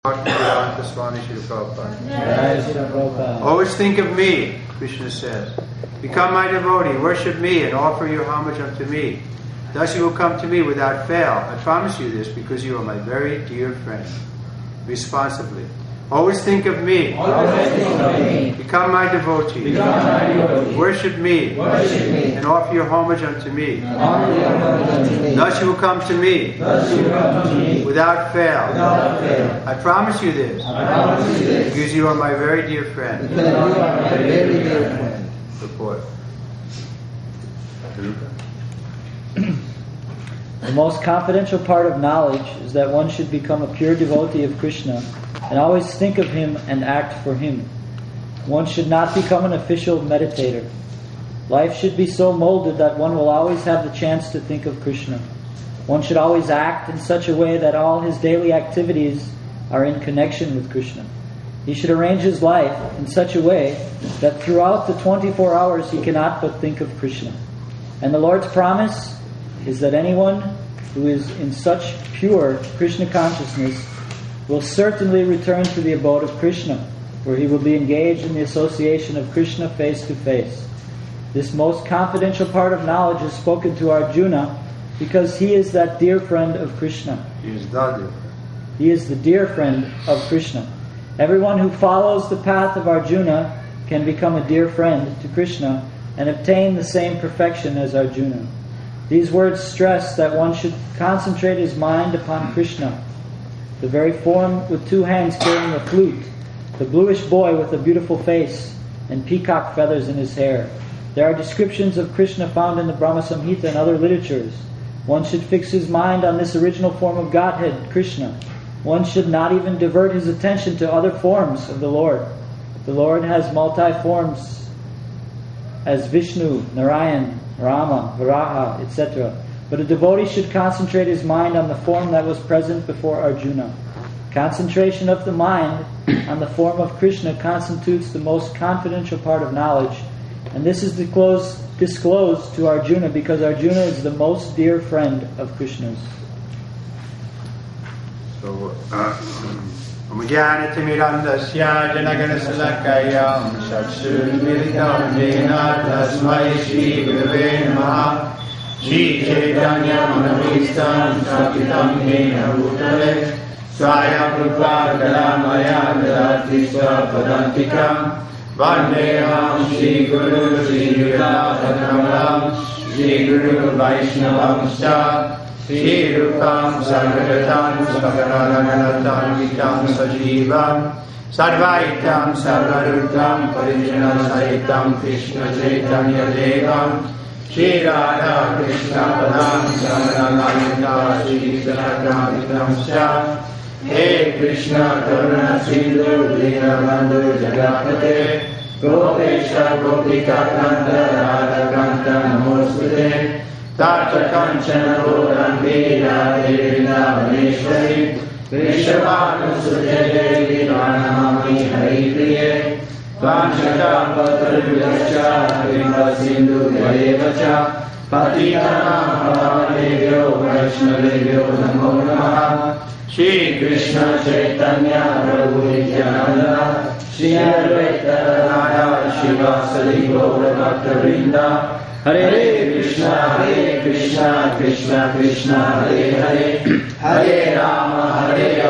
Swami Always think of me, Krishna says. Become my devotee, worship me, and offer your homage unto me. Thus you will come to me without fail. I promise you this because you are my very dear friend. Responsibly. Always think of me. Become my devotee. Worship me. And offer your homage unto me. Thus you will come to me. Without fail. I promise you this. Because you are my very dear friend. Report. The most confidential part of knowledge is that one should become a pure devotee of Krishna and always think of him and act for him. One should not become an official meditator. Life should be so molded that one will always have the chance to think of Krishna. One should always act in such a way that all his daily activities are in connection with Krishna. He should arrange his life in such a way that throughout the 24 hours he cannot but think of Krishna. And the Lord's promise is that anyone who is in such pure Krishna consciousness will certainly return to the abode of Krishna, where he will be engaged in the association of Krishna face to face. This most confidential part of knowledge is spoken to Arjuna because he is that dear friend of Krishna. He is the dear friend. He is the dear friend of Krishna. Everyone who follows the path of Arjuna can become a dear friend to Krishna and obtain the same perfection as Arjuna. These words stress that one should concentrate his mind upon Krishna, the very form with two hands carrying a flute, the bluish boy with a beautiful face and peacock feathers in his hair. There are descriptions of Krishna found in the Brahma Samhita and other literatures. One should fix his mind on this original form of Godhead, Krishna. One should not even divert his attention to other forms of the Lord. The Lord has multi-forms as Vishnu, Narayan, Rama, Varaha, etc. But a devotee should concentrate his mind on the form that was present before Arjuna. Concentration of the mind on the form of Krishna constitutes the most confidential part of knowledge, and this is disclosed to Arjuna because Arjuna is the most dear friend of Krishna's. So, Jnanatimidandasya Janaganasalakayam Satsurmiritam Jena Tasmai Shri Gurave Namaha Shri Chaitanya Manabhistam Sakitam Jena Bhutale Swaya Prabha Kalamaya Dadati Swapadantikam Vandeham Shri Guru Shri Yudhakamalam Shri Guru Vaishnavamscha Shri Rupam Sarvadatam Svagaranatam Vitam Sajivam Sarvaitam Sarvarutam Parijana Sahitam Krishna Chaitanya Devam Shri Radha Krishna Padam Samanamita Shri Sahakramitam Sha He Krishna Karuna Sindhu Dinabandhu Jagapate Gopesha Gopika Kanta Radha Kanta Namostate Tata Kanchana Goranti Radhe Vrindavaneshwari Vrishabhanu Sujade Vivanamami Hari Priye Vanchata Patrivyacha Vimba Sindhu Vayevacha Patitanam Pavanebhyo Vaishnavebhyo Namo Namaha Shri Krishna Chaitanya Prabhu Nityananda Shri Advaita Radha Shivasadi Gaura Bhakta Vrinda Hare Krishna, Krishna Krishna, Hare Hare, Hare Rama,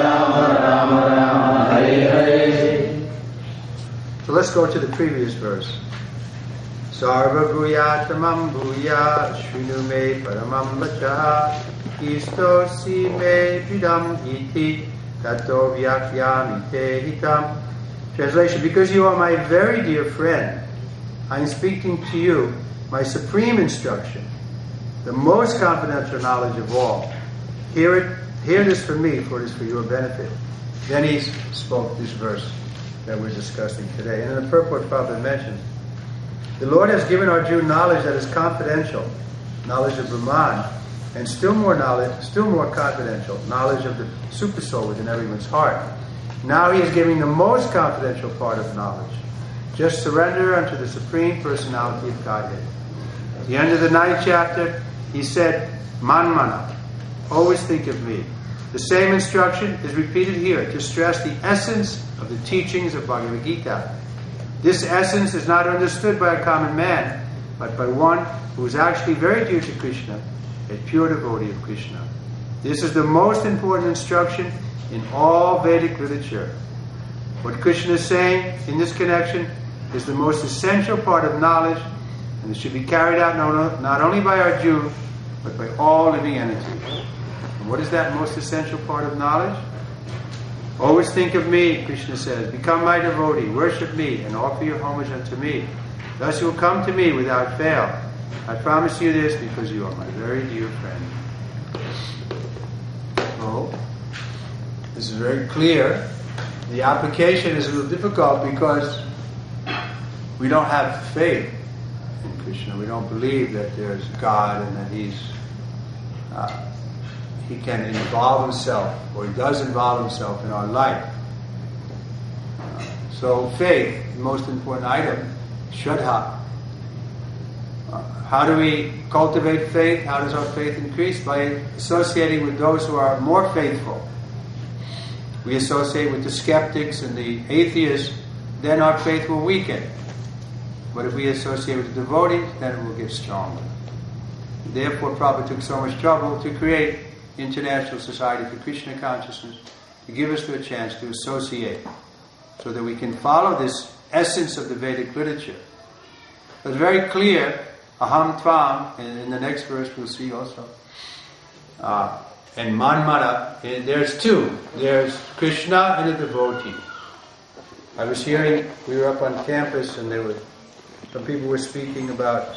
Rama Rama, Hare Hare. So let's go to the previous verse. Sarva Bhuyatamam Bhuya Shrinu Me Paramam Vachaha Istosi Me Vidam Iti Tato Vyakyami Te Hitam. Translation: Because you are my very dear friend, I am speaking to you my supreme instruction, the most confidential knowledge of all. Hear this from me, for it is for your benefit. Then he spoke this verse that we're discussing today. And in the purport Father mentioned, the Lord has given Arjuna knowledge that is confidential, knowledge of Brahman, and still more confidential, knowledge of the Supersoul within everyone's heart. Now he is giving the most confidential part of knowledge. Just surrender unto the Supreme Personality of Godhead. At the end of the 9th chapter, he said, Manmana, always think of me. The same instruction is repeated here to stress the essence of the teachings of Bhagavad Gita. This essence is not understood by a common man, but by one who is actually very dear to Krishna, a pure devotee of Krishna. This is the most important instruction in all Vedic literature. What Krishna is saying in this connection is the most essential part of knowledge, and it should be carried out not only by Arjuna, but by all living entities. And what is that most essential part of knowledge? Always think of me, Krishna says. Become my devotee, worship me, and offer your homage unto me. Thus you will come to me without fail. I promise you this because you are my very dear friend. So, this is very clear. The application is a little difficult because we don't have faith in Krishna. We don't believe that there's God and that He can involve Himself, or He does involve Himself in our life. So faith, the most important item, Shraddha. How do we cultivate faith? How does our faith increase? By associating with those who are more faithful. We associate with the skeptics and the atheists, then our faith will weaken. But if we associate with the devotees, then it will get stronger. Therefore, Prabhupada took so much trouble to create International Society for Krishna Consciousness, to give us a chance to associate, so that we can follow this essence of the Vedic literature. It's very clear, aham tvam, and in the next verse we'll see also, and manmana, there's two. There's Krishna and a devotee. I was hearing, we were up on campus and some people were speaking about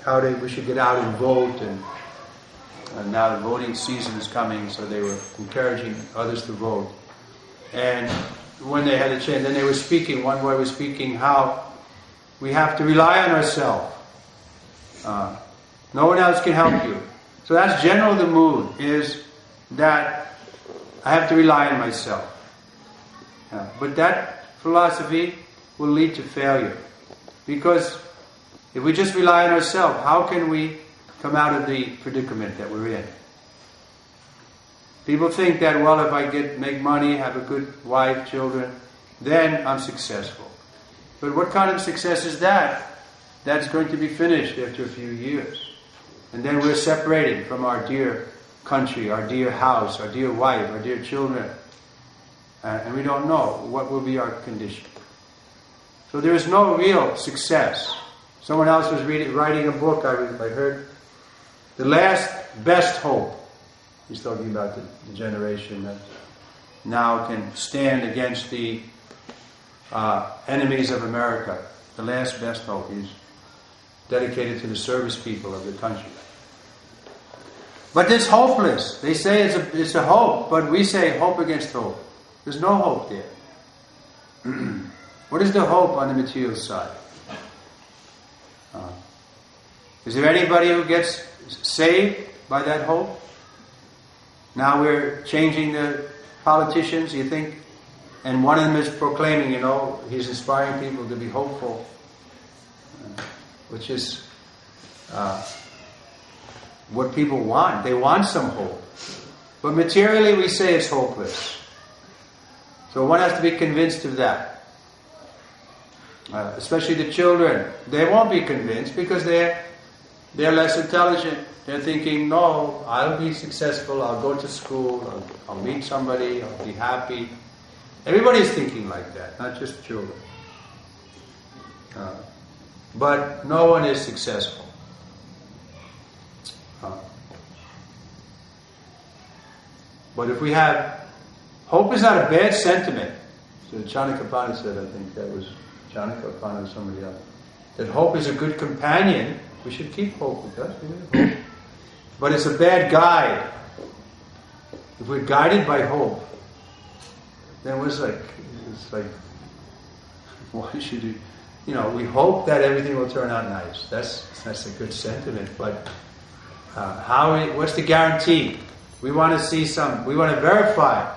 how we should get out and vote, and now the voting season is coming, so they were encouraging others to vote. And when they had a chance, then they were speaking, one boy was speaking how we have to rely on ourselves. No one else can help you. So that's generally the mood, is that I have to rely on myself. But that philosophy will lead to failure. Because if we just rely on ourselves, how can we come out of the predicament that we're in? People think that, well, if I make money, have a good wife, children, then I'm successful. But what kind of success is that? That's going to be finished after a few years. And then we're separated from our dear country, our dear house, our dear wife, our dear children. And we don't know what will be our condition. So there is no real success. Someone else was writing a book, I heard, The Last Best Hope. He's talking about the generation that now can stand against the enemies of America. The Last Best Hope. He's dedicated to the service people of the country. But it's hopeless. They say it's a hope, but we say hope against hope. There's no hope there. What is the hope on the material side? Is there anybody who gets saved by that hope? Now we're changing the politicians, you think? And one of them is proclaiming, he's inspiring people to be hopeful. Which is what people want. They want some hope. But materially we say it's hopeless. So one has to be convinced of that. Especially the children. They won't be convinced because they're less intelligent. They're thinking, no, I'll be successful, I'll go to school, I'll meet somebody, I'll be happy. Everybody's thinking like that, not just children. But no one is successful. But if we have... Hope is not a bad sentiment. So Chanakapana said, I think that was Chanakapana or somebody else, that hope is a good companion. We should keep hope with us. Hope. But it's a bad guide. If we're guided by hope, then it's like, why should you... we hope that everything will turn out nice. That's a good sentiment, but what's the guarantee? We want to we want to verify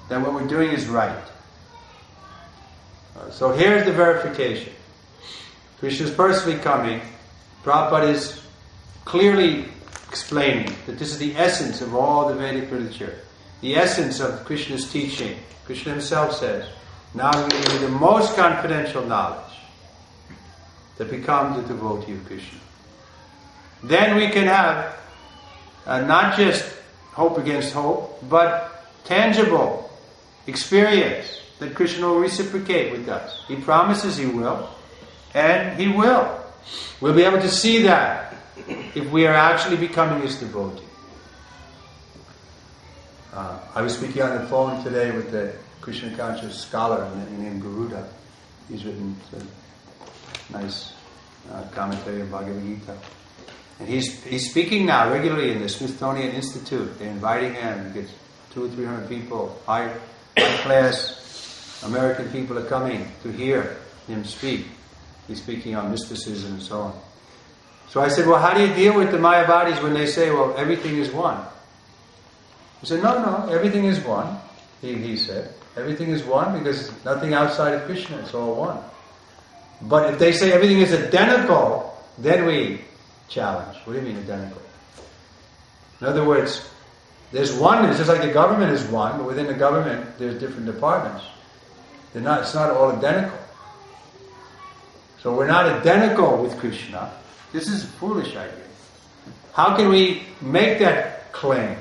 that what we're doing is right. So here's the verification. Krishna is personally coming. Prabhupada is clearly explaining that this is the essence of all the Vedic literature. the essence of Krishna's teaching. Krishna himself says, now I'm going to give you the most confidential knowledge that becomes a devotee of Krishna. Then we can have not just hope against hope, but tangible experience that Krishna will reciprocate with us. He promises he will, and he will. We'll be able to see that if we are actually becoming his devotee. I was speaking on the phone today with the Krishna conscious scholar named Garuda. He's written a nice commentary on Bhagavad Gita. And he's speaking now regularly in the Smithsonian Institute. They're inviting him. He gets 200 or 300 people, high class American people are coming to hear him speak. He's speaking on mysticism and so on. So I said, well, how do you deal with the Mayavadis when they say, well, everything is one? He said, no, everything is one. He said, everything is one because nothing outside of Krishna, it's all one. But if they say everything is identical, then we challenge. What do you mean identical? In other words, there's oneness, just like the government is one, but within the government there's different departments. It's not all identical. So we're not identical with Krishna. This is a foolish idea. How can we make that claim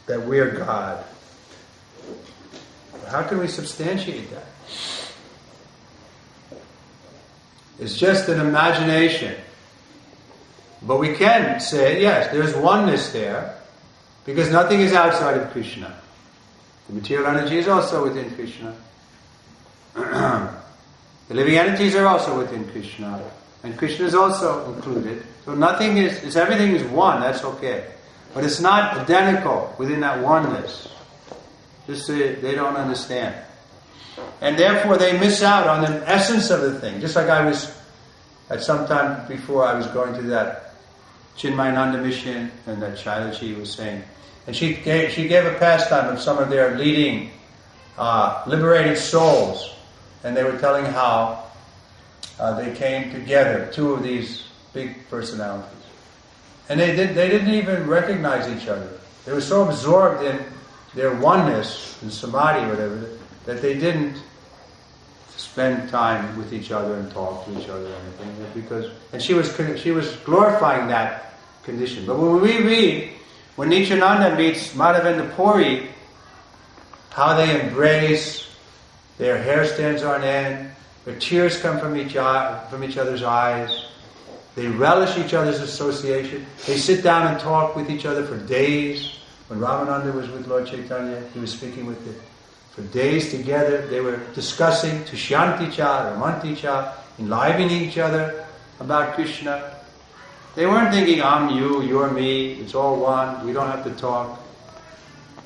that we're God? How can we substantiate that? It's just an imagination. But we can say, yes, there's oneness there, because nothing is outside of Krishna. The material energy is also within Krishna. The living entities are also within Krishna. And Krishna is also included. So everything is one, that's okay. But it's not identical within that oneness. Just so they don't understand. And therefore they miss out on the essence of the thing. Just like I was, at some time before, I was going to that Chinmayananda mission, and that Shailaji was saying. And she gave a pastime of some of their leading liberated souls. And they were telling how they came together, two of these big personalities. And they didn't even recognize each other. They were so absorbed in their oneness, in samadhi or whatever, that they didn't spend time with each other and talk to each other or anything. And she was glorifying that condition. But when we read, when Nityananda meets Madhavendra Puri, how they embrace, their hair stands on end, their tears come from each other's eyes, they relish each other's association, they sit down and talk with each other for days. When Ramananda was with Lord Chaitanya, he was speaking with them. For days together, they were discussing Tushyanti cha, Ramanti cha, enlivening each other about Krishna. They weren't thinking, I'm you, you're me, it's all one, we don't have to talk.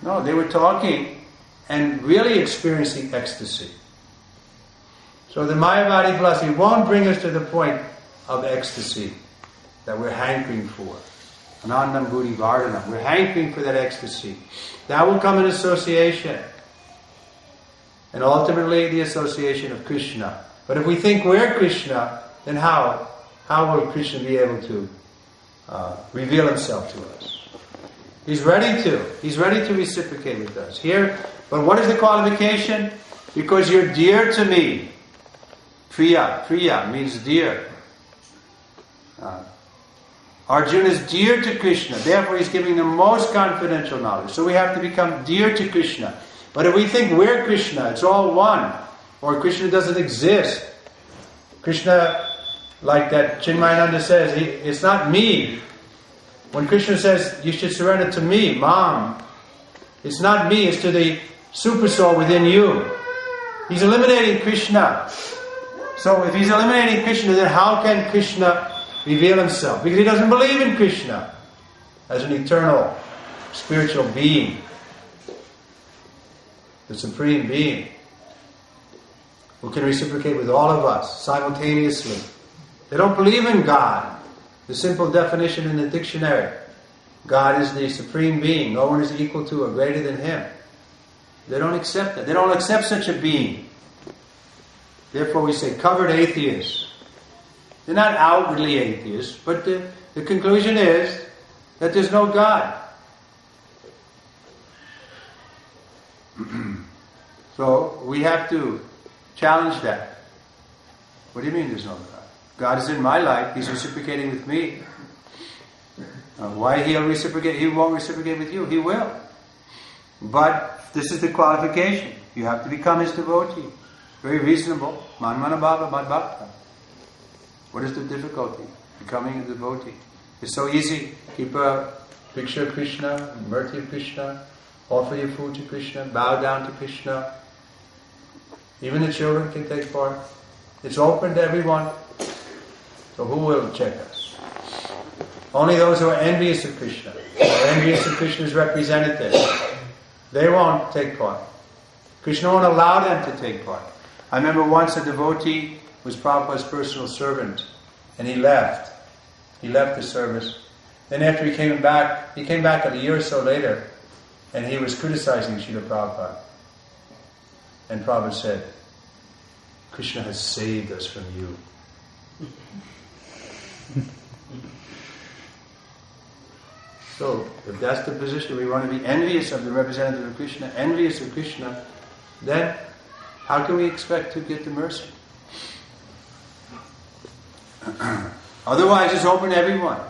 No, they were talking and really experiencing ecstasy. So the Mayavadi philosophy won't bring us to the point of ecstasy that we're hankering for. Anandam Buddhi Vardhanam. We're hankering for that ecstasy. That will come in association. And ultimately the association of Krishna. But if we think we're Krishna, then how will Krishna be able to reveal himself to us? He's ready to. He's ready to reciprocate with us. Here, but what is the qualification? Because you're dear to me. Priya means dear. Arjuna is dear to Krishna. Therefore he's giving the most confidential knowledge. So we have to become dear to Krishna. But if we think we're Krishna, it's all one, or Krishna doesn't exist. Krishna, like that Chinmayananda says, it's not me. When Krishna says, you should surrender to me, Mom, it's not me, it's to the super soul within you. He's eliminating Krishna. So if he's eliminating Krishna, then how can Krishna reveal himself? Because he doesn't believe in Krishna as an eternal spiritual being, the supreme being, who can reciprocate with all of us simultaneously. They don't believe in God. The simple definition in the dictionary: God is the supreme being. No one is equal to or greater than Him. They don't accept that. They don't accept such a being. Therefore we say covered atheists. They're not outwardly atheists, but the conclusion is that there's no God. So we have to challenge that. What do you mean there's no God? God is in my life. He's reciprocating with me. Why he'll reciprocate? He won't reciprocate with you. He will. But this is the qualification. You have to become his devotee. Very reasonable. Man mana bhava mad bhakta. What is the difficulty? Becoming a devotee. It's so easy. Keep a picture of Krishna, murti of Krishna, offer your food to Krishna, bow down to Krishna. Even the children can take part. It's open to everyone. So who will check us? Only those who are envious of Krishna, or envious of Krishna's representative, they won't take part. Krishna won't allow them to take part. I remember once a devotee was Prabhupada's personal servant, and he left. He left the service. Then after he came back a year or so later, and he was criticizing Srila Prabhupada. And Prabhupada said, Krishna has saved us from you. So, if that's the position, we want to be envious of the representative of Krishna, envious of Krishna, then how can we expect to get the mercy? Otherwise, it's open to everyone.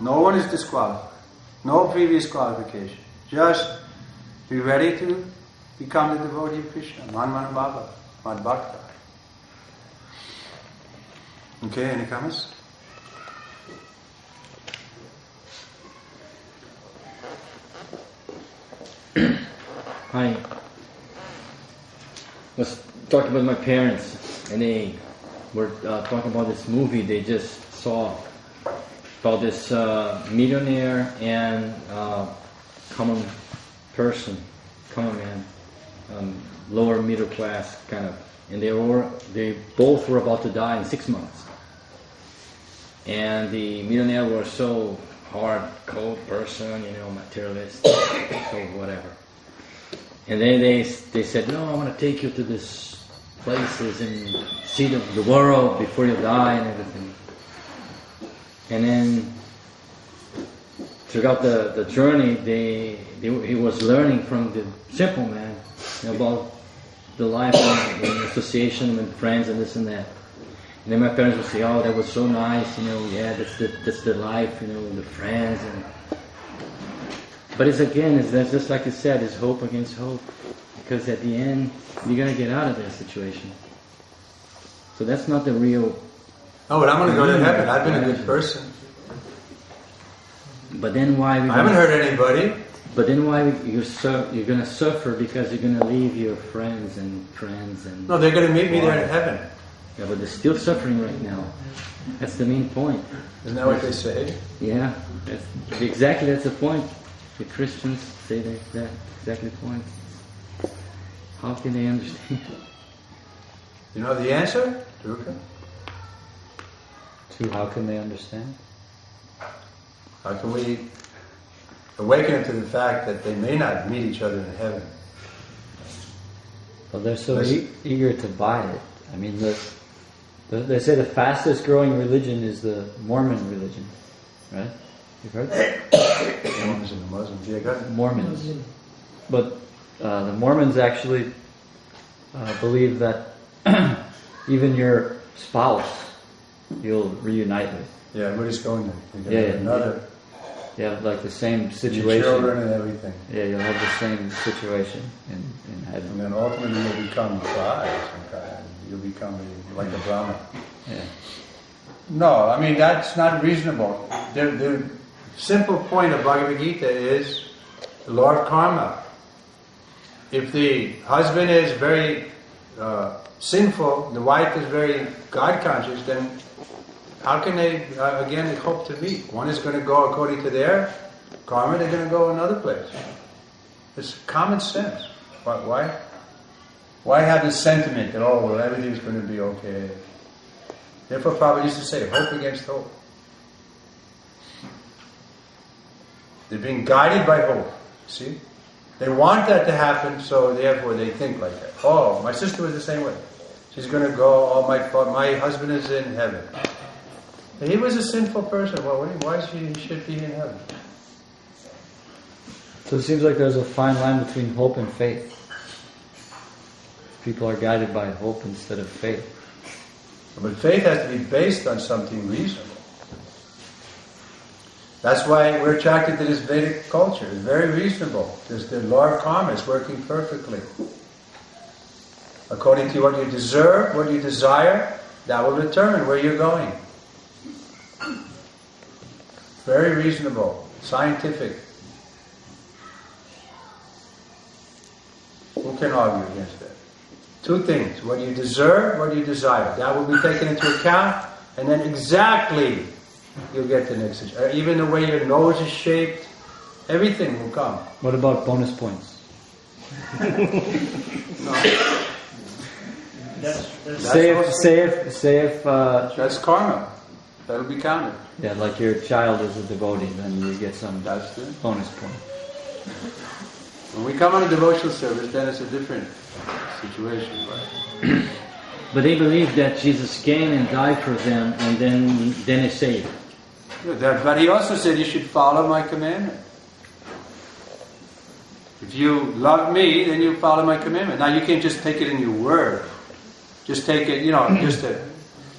No one is disqualified. No previous qualification. Just be ready to become the devotee of Krishna. Man mana bhava, mad bhakta. Okay, any comments? I was talking with my parents, and they were talking about this movie they just saw about this millionaire and common man, lower middle class kind of, and they both were about to die in 6 months. And the millionaire was so hard, cold person, materialist, so whatever. And then they said, no, I want to take you to this places and see the world before you die and everything. And then throughout the journey, he was learning from the simple man about the life and association with friends and this and that. And then my parents would say, oh, that was so nice, yeah, that's the life, the friends. But it's just like you said, it's hope against hope. Because at the end, you're going to get out of that situation. So that's not the real... Oh, but I'm going to go to heaven. I've been a good person. But then why... I haven't hurt anybody. But then why you're going to suffer because you're going to leave your friends and... No, they're going to meet me there in heaven. Yeah, but they're still suffering right now. That's the main point. Isn't that what they say? Yeah, that's the point. The Christians say that's exactly the point. How can they understand? You know the answer, Dukkha? To how can they understand? How can we awaken them to the fact that they may not meet each other in heaven? Well, they're so eager to buy it. I mean, they say the fastest growing religion is the Mormon religion, right? You've heard that? Mormons and the Muslims, yeah, go ahead. Mormons. But the Mormons actually believe that even your spouse you'll reunite with. Yeah, everybody's going there. Yeah, another. Yeah, like the same situation. Your children and everything. Yeah, you'll have the same situation in heaven. And then ultimately you'll become Brahma. You'll become like a Brahma. Yeah. No, I mean that's not reasonable. The simple point of Bhagavad Gita is the law of karma. If the husband is very sinful, the wife is very God conscious, then how can they again hope to meet? One is going to go according to their karma, they're going to go another place. It's common sense. Why have this sentiment that everything's going to be okay? Therefore, Prabhupada used to say, hope against hope. They're being guided by hope. See? They want that to happen, so therefore they think like that. Oh, my sister was the same way. She's going to go, my husband is in heaven. He was a sinful person. Well, why should he be in heaven? So it seems like there's a fine line between hope and faith. People are guided by hope instead of faith. But faith has to be based on something reasonable. That's why we're attracted to this Vedic culture. It's very reasonable. There's the law of karma is working perfectly. According to what you deserve, what you desire, that will determine where you're going. Very reasonable, scientific. Who can argue against that? Two things, what you deserve, what you desire. That will be taken into account, and then exactly you'll get the next situation. Even the way your nose is shaped, everything will come. What about bonus points? No. Say if That's karma. That'll be counted. yeah, like your child is a devotee, then you get some That's it. bonus point. When we come on a devotional service, then it's a different situation, right? But they believe that Jesus came and died for them, and then it's saved. Yeah, but he also said you should follow my commandment. If you love me, then you follow my commandment. Now you can't just take it in your word. Just take it, just a,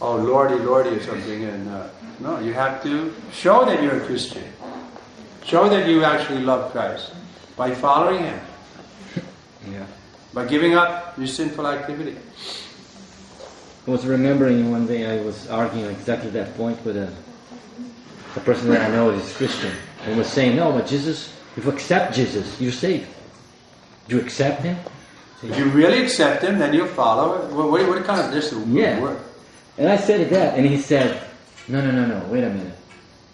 oh Lordy, Lordy or something. And no, you have to show that you're a Christian. Show that you actually love Christ by following Him. Yeah. By giving up your sinful activity. I was remembering one day I was arguing exactly that point with a person that I know is Christian, and was saying, no, but Jesus, if you accept Jesus, you're saved. Do you accept Him? If you really accept Him, then you'll follow it. What kind of this work? And I said that, and he said, no, wait a minute.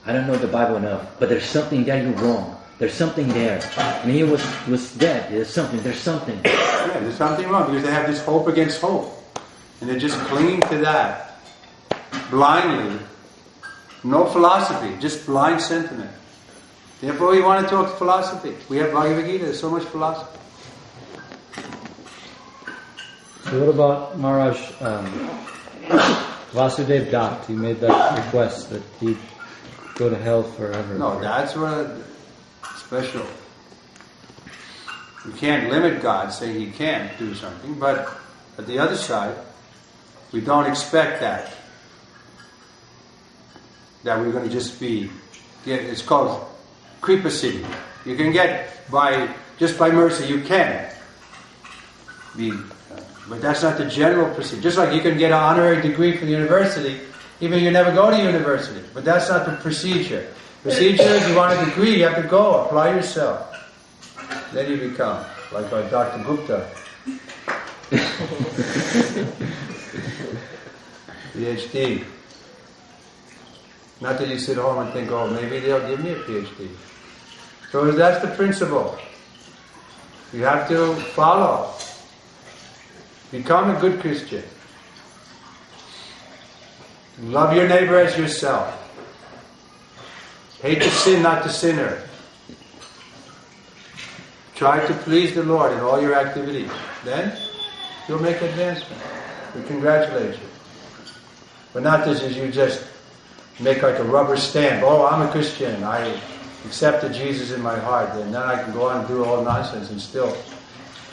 I don't know the Bible enough, but there's something there you're wrong. There's something there. And he was dead. There's something. Yeah, there's something wrong, because they have this hope against hope. And they're just clinging to that blindly. No philosophy, just blind sentiment. Therefore we want to talk philosophy. We have Bhagavad Gita, there's so much philosophy. So what about Maharaj Vasudev Dutt? He made that request that he'd go to hell forever. No, that's what special. You can't limit God, saying He can't do something, but at the other side, we don't expect that we're going to just it's called Kripa Siddhi. You can get just by mercy, you can be, but that's not the general procedure. Just like you can get an honorary degree from the university, even if you never go to university, but that's not the procedure. Procedure is you want a degree, you have to go, apply yourself. Then you become, like by Dr. Gupta. PhD. Not that you sit home and think, oh, maybe they'll give me a PhD. So that's the principle. You have to follow. Become a good Christian. Love your neighbor as yourself. Hate the sin, not the sinner. Try to please the Lord in all your activities. Then you'll make advancement. We congratulate you. But not this as you just make like a rubber stamp. Oh, I'm a Christian. I accepted Jesus in my heart. And then I can go on and do all nonsense and still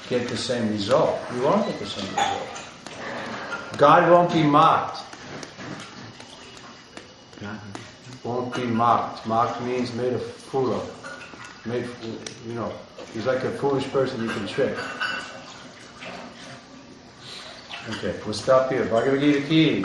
get the same result. You won't get the same result. God won't be mocked. Won't be mocked. Mocked means made a fool of. He's like a foolish person you can trick. Okay, we'll stop here. Bhagavad Gita ki.